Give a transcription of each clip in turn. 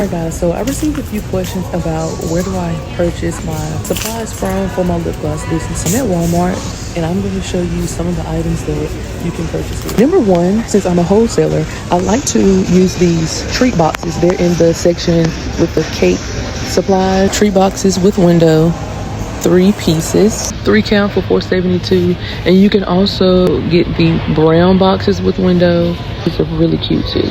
Alright guys, so I received a few questions about where do I purchase my supplies from for my lip gloss business. I'm at Walmart and I'm going to show you some of the items that you can purchase here. Number one, since I'm a wholesaler, I like to use these treat boxes. They're in the section with the cake supplies. Treat boxes with window, 3 pieces, 3 count for $4.72. And you can also get the brown boxes with window. These are really cute too.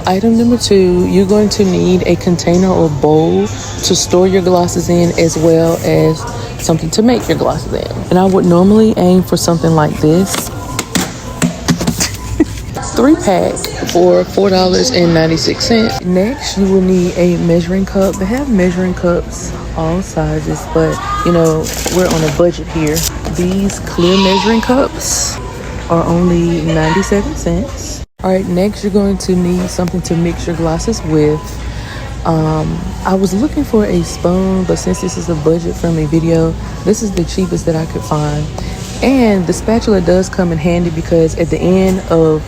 Item number 2, you're going to need a container or bowl to store your glosses in, as well as something to make your glosses in. And I would normally aim for something like this. 3 pack for $4.96. Next, you will need a measuring cup. They have measuring cups all sizes, but you know, we're on a budget here. These clear measuring cups are only 97 cents. All right, next you're going to need something to mix your glosses with. I was looking for a spoon, but since this is a budget-friendly video, this is the cheapest that I could find. And the spatula does come in handy because at the end of,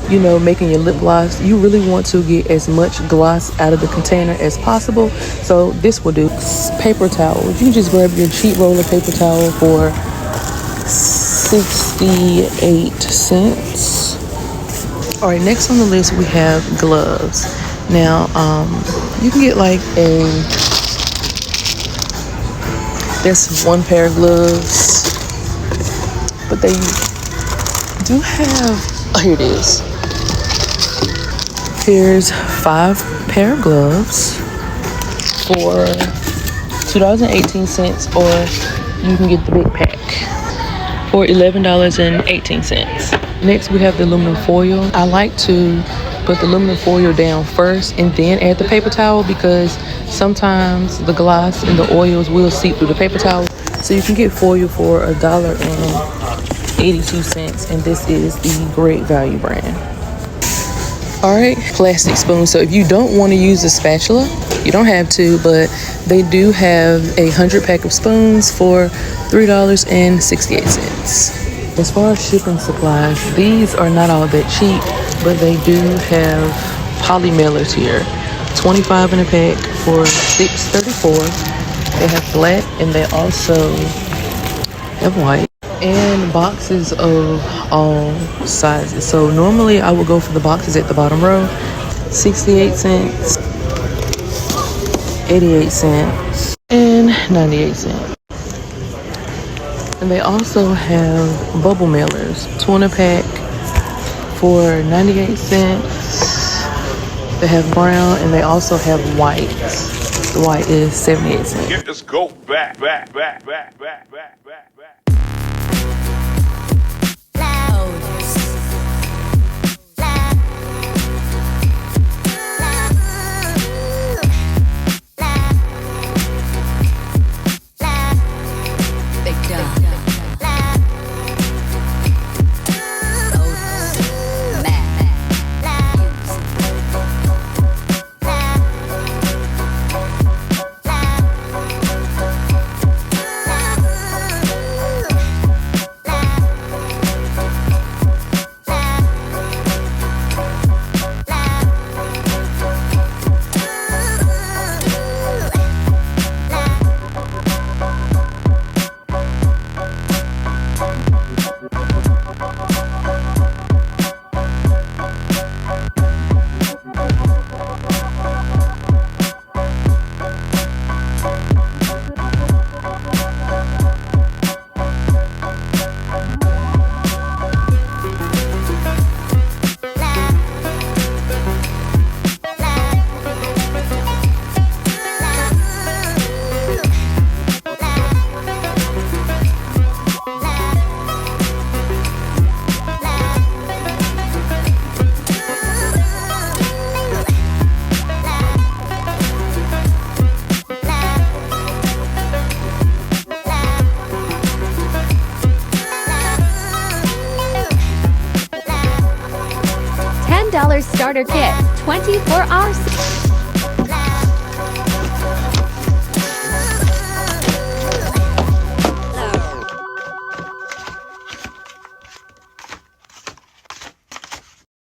you know, making your lip gloss, you really want to get as much gloss out of the container as possible. So this will do. Paper towels. You can just grab your cheap roll of paper towel for 68 cents. All right, next on the list we have gloves. Now, you can get like there's 1 pair of gloves, but they do have, oh, here it is. Here's 5 pair of gloves for $2.18, or you can get the big pack for $11.18. Next, we have the aluminum foil. I like to put the aluminum foil down first and then add the paper towel, because sometimes the gloss and the oils will seep through the paper towel. So you can get foil for $1.82, and this is the Great Value brand. All right, plastic spoon. So if you don't want to use a spatula, you don't have to, but they do have a 100 pack of spoons for $3.68. As far as shipping supplies, these are not all that cheap, but they do have poly mailers here. 25 in a pack for $6.34. They have black and they also have white, and boxes of all sizes. So normally I will go for the boxes at the bottom row. 68 cents, 88 cents, and 98 cents. And they also have bubble mailers, 20 pack for 98 cents. They have brown and they also have white. The white is 78 cents. Let's go back. $10 starter kit, 24 hours.